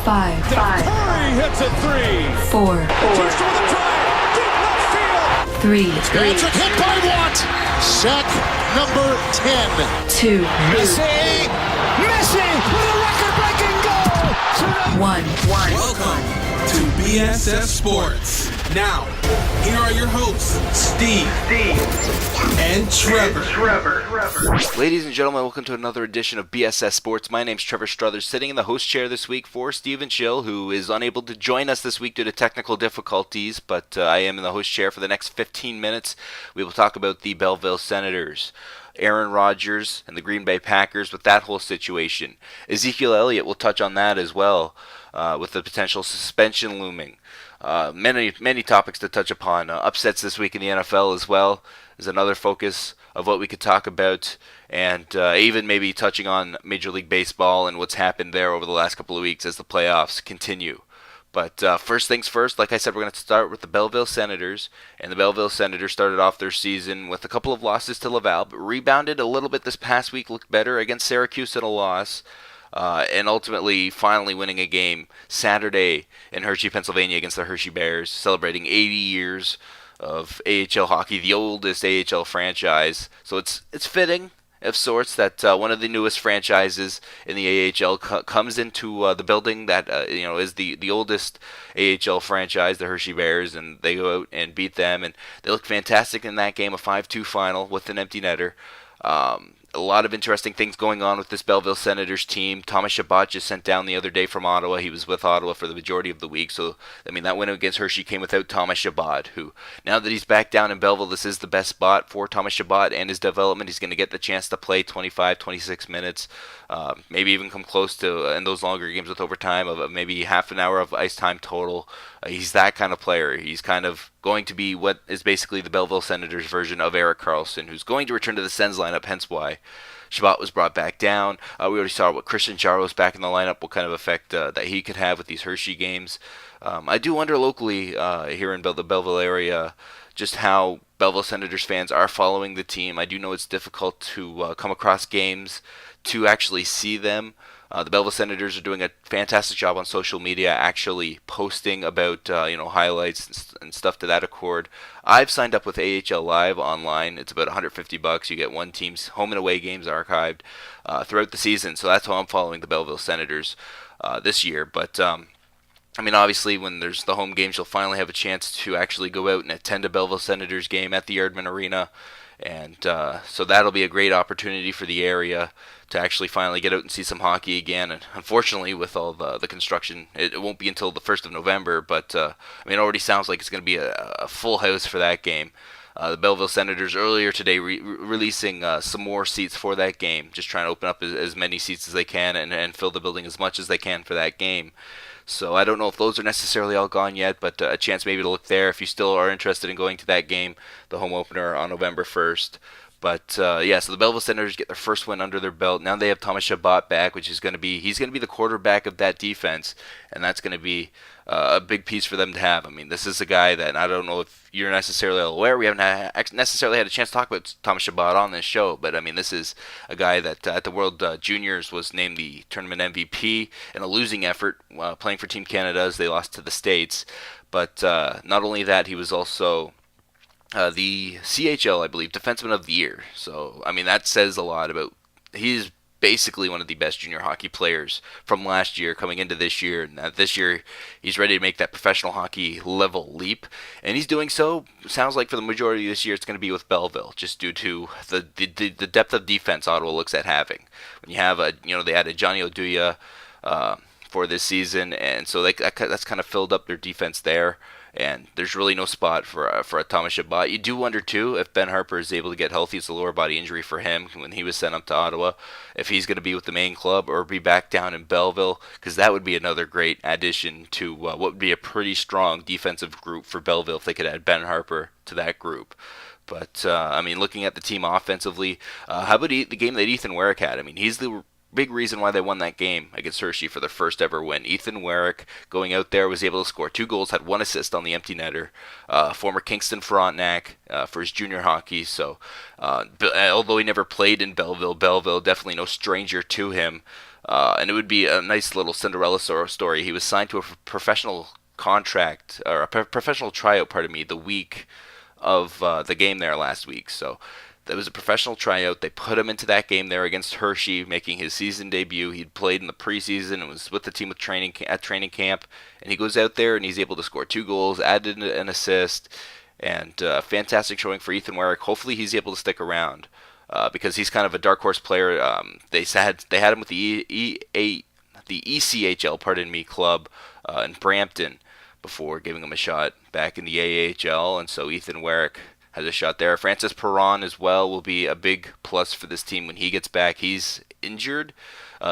5. Curry hits a three. 4. Just for the drive. Deep left field. 3. Patrick hit by Watt. Sack number 10. 2. Messi with a record-breaking goal. 1. Welcome to BSS Sports. Now, here are your hosts, Steve and Trevor. Ladies and gentlemen, welcome to another edition of BSS Sports. My name's Trevor Struthers, sitting in the host chair this week for Steve and Schill, who is unable to join us this week due to technical difficulties, but I am in the host chair for the next 15 minutes. We will talk about the Belleville Senators, Aaron Rodgers, and the Green Bay Packers with that whole situation. Ezekiel Elliott will touch on that as well, with the potential suspension looming. Many topics to touch upon. Upsets this week in the NFL as well is another focus of what we could talk about, and even maybe touching on Major League Baseball and what's happened there over the last couple of weeks as the playoffs continue. But first things first, like I said, we're going to start with the Belleville Senators. And the Belleville Senators started off their season with a couple of losses to Laval, but rebounded a little bit this past week, looked better against Syracuse in a loss. And ultimately, finally winning a game Saturday in Hershey, Pennsylvania against the Hershey Bears, celebrating 80 years of AHL hockey, the oldest AHL franchise. So it's fitting, of sorts, that one of the newest franchises in the AHL comes into the building that is the oldest AHL franchise, the Hershey Bears, and they go out and beat them, and they look fantastic in that game, a 5-2 final with an empty netter. A lot of interesting things going on with this Belleville Senators team. Thomas Chabot just sent down the other day from Ottawa. He was with Ottawa for the majority of the week. So, that win against Hershey came without Thomas Chabot, who, now that he's back down in Belleville, this is the best spot for Thomas Chabot and his development. He's going to get the chance to play 25, 26 minutes, maybe even come close to, in those longer games with overtime, of maybe half an hour of ice time total. He's that kind of player. He's kind of going to be what is basically the Belleville Senators version of Erik Karlsson, who's going to return to the Sens lineup, hence why Chabot was brought back down. We already saw what Christian Jaros back in the lineup, what kind of effect that he could have with these Hershey games. I do wonder locally here in the Belleville area just how Belleville Senators fans are following the team. I do know it's difficult to come across games to actually see them. The Belleville Senators are doing a fantastic job on social media, actually posting about highlights and stuff to that accord. I've signed up with AHL Live online. It's about $150. You get one team's home and away games archived throughout the season. So that's how I'm following the Belleville Senators this year. But obviously, when there's the home games, you'll finally have a chance to actually go out and attend a Belleville Senators game at the Yardman Arena. And so that'll be a great opportunity for the area to actually finally get out and see some hockey again. And unfortunately, with all the construction, it won't be until the 1st of November. But it already sounds like it's going to be a full house for that game. The Belleville Senators earlier today releasing some more seats for that game, just trying to open up as many seats as they can and fill the building as much as they can for that game. So I don't know if those are necessarily all gone yet, but a chance maybe to look there if you still are interested in going to that game, the home opener on November 1st. But so the Belleville Senators get their first win under their belt. Now they have Thomas Chabot back, which is he's going to be the quarterback of that defense, and that's going to be a big piece for them to have. This is a guy that I don't know if you're necessarily aware. We haven't necessarily had a chance to talk about Thomas Chabot on this show, but this is a guy that at the World Juniors was named the tournament MVP in a losing effort playing for Team Canada as they lost to the States. But not only that, he was also the CHL, I believe, Defenseman of the Year. So, that says a lot about, he's basically one of the best junior hockey players from last year coming into this year. And this year, he's ready to make that professional hockey level leap. And he's doing so, sounds like for the majority of this year, it's going to be with Belleville, just due to the depth of defense Ottawa looks at having. When you have they added Johnny Oduya for this season, and so that's kind of filled up their defense there. And there's really no spot for a Thomas Chabot. You do wonder, too, if Ben Harper is able to get healthy. It's a lower body injury for him when he was sent up to Ottawa. If he's going to be with the main club or be back down in Belleville, because that would be another great addition to what would be a pretty strong defensive group for Belleville if they could add Ben Harper to that group. But, looking at the team offensively, how about the game that Ethan Warwick had? He's the big reason why they won that game against Hershey for their first ever win. Ethan Warwick going out there was able to score 2 goals, had 1 assist on the empty netter. Former Kingston Frontenac for his junior hockey. So although he never played in Belleville, definitely no stranger to him. And it would be a nice little Cinderella story. He was signed to a professional contract, or a professional tryout, the week of the game there last week. So that was a professional tryout. They put him into that game there against Hershey, making his season debut. He'd played in the preseason and was with the team at training camp. And he goes out there and he's able to score 2 goals, added an assist, and fantastic showing for Ethan Warwick. Hopefully he's able to stick around because he's kind of a dark horse player. They had him with the ECHL, club in Brampton before giving him a shot back in the AHL, and so Ethan Warwick has a shot there. Francis Perron as well will be a big plus for this team when he gets back. He's injured,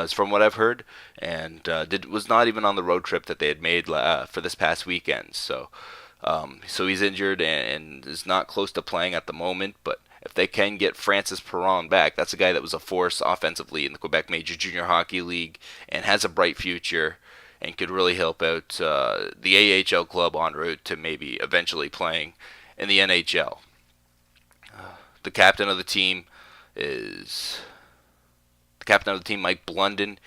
from what I've heard, and was not even on the road trip that they had made for this past weekend. So he's injured and is not close to playing at the moment, but if they can get Francis Perron back, that's a guy that was a force offensively in the Quebec Major Junior Hockey League and has a bright future and could really help out the AHL club en route to maybe eventually playing in the NHL. The captain of the team, Mike Blunden.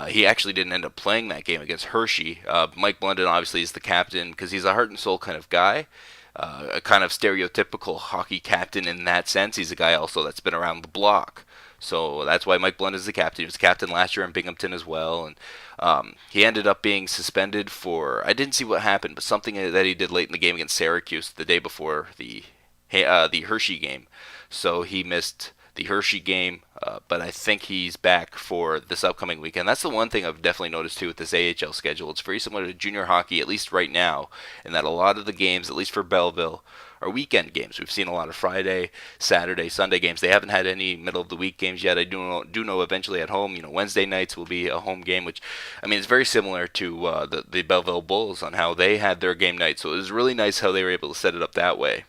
He actually didn't end up playing that game against Hershey. Mike Blunden obviously is the captain because he's a heart and soul kind of guy. A kind of stereotypical hockey captain in that sense. He's a guy also that's been around the block. So that's why Mike Blunden is the captain. He was captain last year in Binghamton as well. And he ended up being suspended for, I didn't see what happened, but something that he did late in the game against Syracuse the day before the Hershey game. So he missed the Hershey game, but I think he's back for this upcoming weekend. That's the one thing I've definitely noticed too with this AHL schedule. It's very similar to junior hockey, at least right now, in that a lot of the games, at least for Belleville, are weekend games. We've seen a lot of Friday, Saturday, Sunday games. They haven't had any middle of the week games yet. I do know eventually at home, Wednesday nights will be a home game, which, I mean, it's very similar to the Belleville Bulls on how they had their game night. So it was really nice how they were able to set it up that way.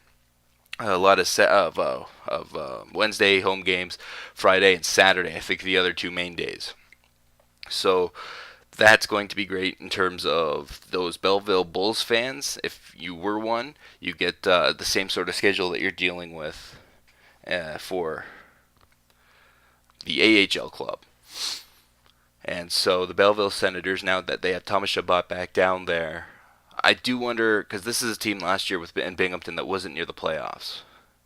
A lot of Wednesday home games, Friday and Saturday, I think the other 2 main days. So that's going to be great in terms of those Belleville Bulls fans. If you were one, you get the same sort of schedule that you're dealing with for the AHL club. And so the Belleville Senators, now that they have Thomas Chabot back down there, I do wonder, because this is a team last year in Binghamton that wasn't near the playoffs.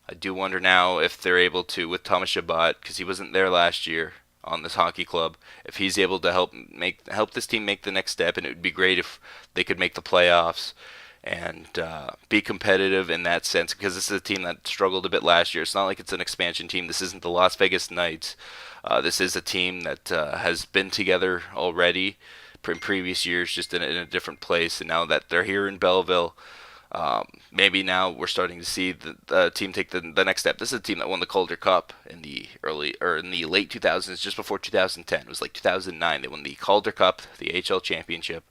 I do wonder now if they're able to, with Thomas Chabot, because he wasn't there last year on this hockey club, if he's able to help this team make the next step. And it would be great if they could make the playoffs and be competitive in that sense, because this is a team that struggled a bit last year. It's not like it's an expansion team. This isn't the Las Vegas Knights. This is a team that has been together already in previous years, just in a different place, and now that they're here in Belleville, maybe now we're starting to see the team take the next step. This is a team that won the Calder Cup in the late 2000s, just before 2010. It was like 2009. They won the Calder Cup, the HL Championship,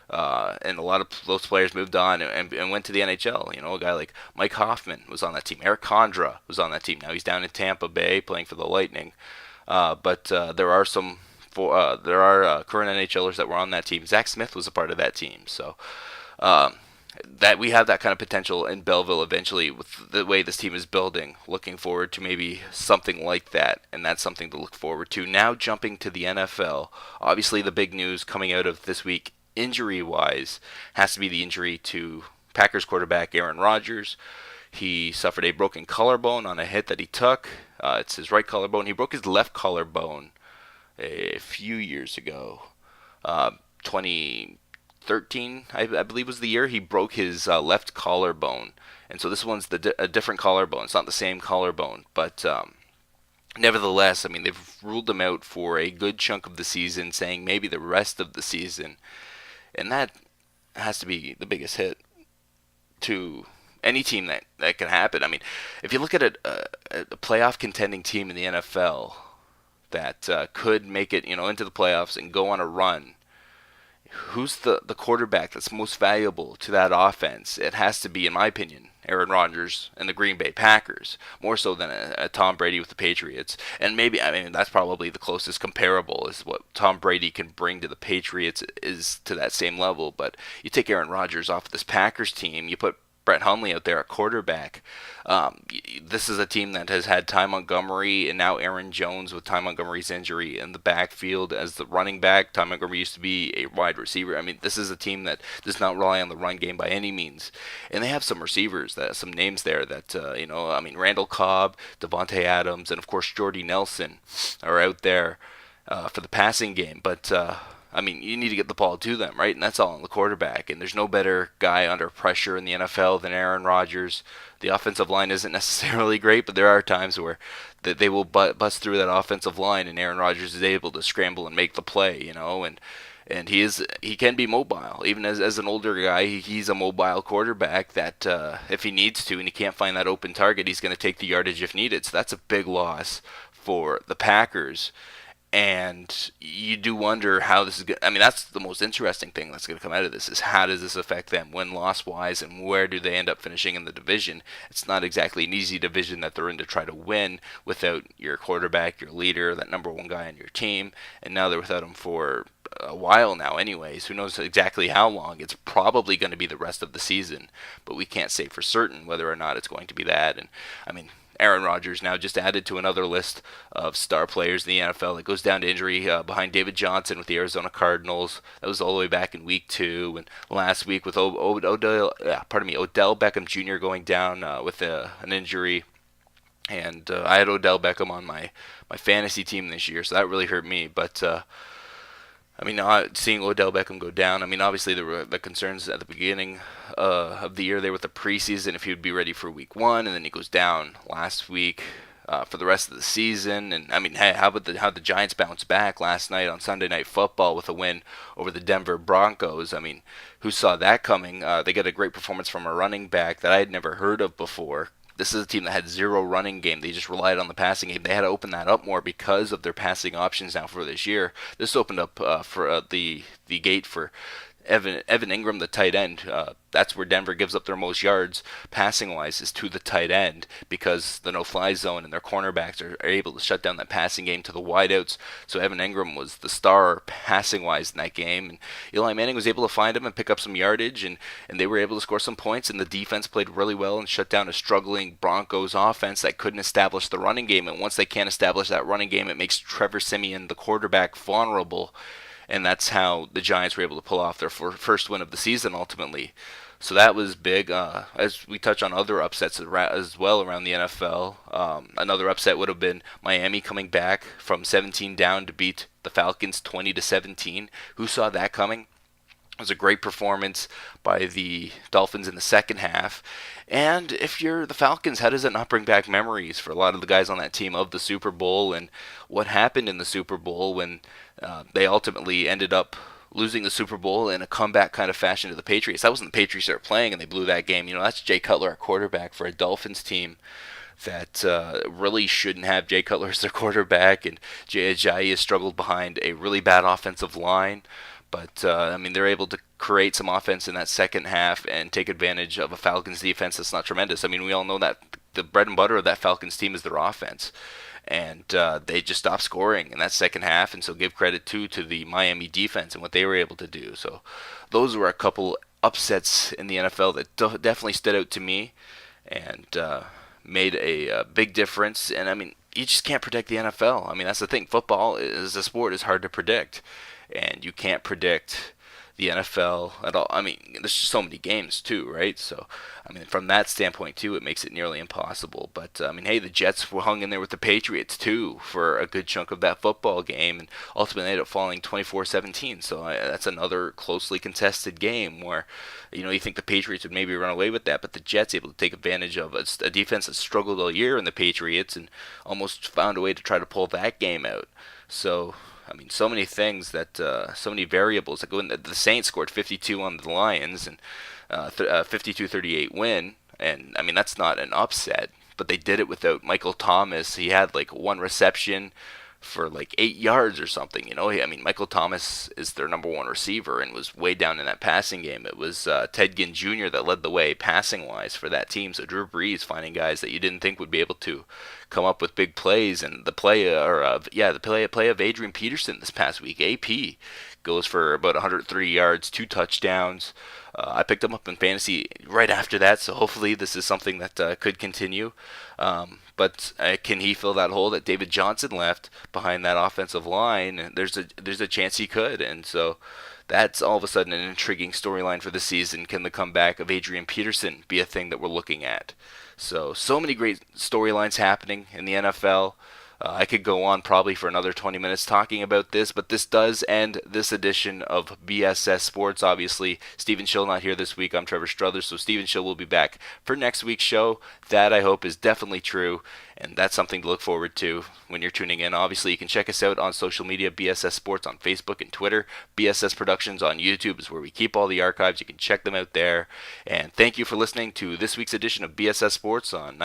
and a lot of those players moved on and went to the NHL. A guy like Mike Hoffman was on that team. Eric Condra was on that team. Now he's down in Tampa Bay playing for the Lightning. But there are some. There are current NHLers that were on that team. Zach Smith was a part of that team. So that we have that kind of potential in Belleville eventually with the way this team is building. Looking forward to maybe something like that, and that's something to look forward to. Now jumping to the NFL, obviously the big news coming out of this week injury-wise has to be the injury to Packers quarterback Aaron Rodgers. He suffered a broken collarbone on a hit that he took. It's his right collarbone. He broke his left collarbone a few years ago. 2013, I believe, was the year he broke his left collarbone. And so this one's a different collarbone. It's not the same collarbone. But nevertheless, I mean, they've ruled him out for a good chunk of the season, saying maybe the rest of the season. And that has to be the biggest hit to any team that can happen. I mean, if you look at a playoff contending team in the NFL that could make it, into the playoffs and go on a run, who's the quarterback that's most valuable to that offense? It has to be, in my opinion, Aaron Rodgers and the Green Bay Packers, more so than a Tom Brady with the Patriots. And maybe, I mean, that's probably the closest comparable is what Tom Brady can bring to the Patriots is to that same level. But you take Aaron Rodgers off of this Packers team, you put Brett Hundley out there at quarterback. This is a team that has had Ty Montgomery and now Aaron Jones with Ty Montgomery's injury in the backfield as the running back. Ty Montgomery used to be a wide receiver. I mean, this is a team that does not rely on the run game by any means. And they have some receivers, some names there that, Randall Cobb, Devontae Adams, and of course Jordy Nelson are out there for the passing game. But you need to get the ball to them, right? And that's all on the quarterback. And there's no better guy under pressure in the NFL than Aaron Rodgers. The offensive line isn't necessarily great, but there are times where they will bust through that offensive line, and Aaron Rodgers is able to scramble and make the play, And he can be mobile. Even as an older guy, he's a mobile quarterback that if he needs to and he can't find that open target, he's going to take the yardage if needed. So that's a big loss for the Packers. And you do wonder how this is going to... I mean, that's the most interesting thing that's going to come out of this is how does this affect them win-loss wise, and where do they end up finishing in the division? It's not exactly an easy division that they're in to try to win without your quarterback, your leader, that number one guy on your team. And now they're without him for a while now anyways. Who knows exactly how long? It's probably going to be the rest of the season, but we can't say for certain whether or not it's going to be that. And Aaron Rodgers now just added to another list of star players in the NFL. It goes down to injury behind David Johnson with the Arizona Cardinals. That was all the way back in week 2. And last week with Odell Beckham Jr. going down with an injury. And I had Odell Beckham on my fantasy team this year, so that really hurt me. But seeing Odell Beckham go down, obviously there were the concerns at the beginning of the year there with the preseason, if he would be ready for week 1, and then he goes down last week for the rest of the season. And how the Giants bounced back last night on Sunday Night Football with a win over the Denver Broncos? Who saw that coming? They got a great performance from a running back that I had never heard of before. This is a team that had zero running game. They just relied on the passing game. They had to open that up more because of their passing options now for this year. This opened up for the gate for Evan Ingram, the tight end. That's where Denver gives up their most yards passing-wise is to the tight end because the no-fly zone and their cornerbacks are able to shut down that passing game to the wideouts. So Evan Ingram was the star passing-wise in that game. And Eli Manning was able to find him and pick up some yardage, and they were able to score some points, and the defense played really well and shut down a struggling Broncos offense that couldn't establish the running game. And once they can't establish that running game, it makes Trevor Siemian, the quarterback, vulnerable. And that's how the Giants were able to pull off their first win of the season ultimately. So that was big. As we touch on other upsets as well around the NFL, another upset would have been Miami coming back from 17 down to beat the Falcons 20-17. Who saw that coming? It was a great performance by the Dolphins in the second half. And if you're the Falcons, how does it not bring back memories for a lot of the guys on that team of the Super Bowl and what happened in the Super Bowl when they ultimately ended up losing the Super Bowl in a comeback kind of fashion to the Patriots? That wasn't the Patriots that were playing and they blew that game. That's Jay Cutler at quarterback for a Dolphins team that really shouldn't have Jay Cutler as their quarterback. And Jay Ajayi has struggled behind a really bad offensive line. But, they're able to create some offense in that second half and take advantage of a Falcons defense that's not tremendous. We all know that the bread and butter of that Falcons team is their offense. And they just stopped scoring in that second half. And so give credit, to the Miami defense and what they were able to do. So those were a couple upsets in the NFL that definitely stood out to me and made a big difference. And, you just can't predict the NFL. That's the thing. Football as a sport is hard to predict. And you can't predict the NFL at all. There's just so many games too, right? So, from that standpoint too, it makes it nearly impossible. But, hey, the Jets were hung in there with the Patriots too for a good chunk of that football game, and ultimately ended up falling 24-17. So that's another closely contested game where, you think the Patriots would maybe run away with that, but the Jets able to take advantage of a defense that struggled all year in the Patriots and almost found a way to try to pull that game out. So, so many things that, so many variables that go in. The Saints scored 52 on the Lions and 52-38 win. And, that's not an upset, but they did it without Michael Thomas. He had one reception for like 8 yards or something. I mean, Michael Thomas is their number one receiver and was way down in that passing game. It was Ted Ginn Jr. that led the way passing wise for that team. So Drew Brees finding guys that you didn't think would be able to come up with big plays, and the play of Adrian Peterson this past week. AP goes for about 103 yards, 2 touchdowns. I picked him up in fantasy right after that, so hopefully this is something that could continue. But can he fill that hole that David Johnson left behind that offensive line? There's a chance he could, and so that's all of a sudden an intriguing storyline for the season. Can the comeback of Adrian Peterson be a thing that we're looking at? So many great storylines happening in the NFL. I could go on probably for another 20 minutes talking about this, but this does end this edition of BSS Sports. Obviously, Stephen Schill not here this week. I'm Trevor Struthers, so Stephen Schill will be back for next week's show. That, I hope, is definitely true, and that's something to look forward to when you're tuning in. Obviously, you can check us out on social media, BSS Sports on Facebook and Twitter. BSS Productions on YouTube is where we keep all the archives. You can check them out there. And thank you for listening to this week's edition of BSS Sports on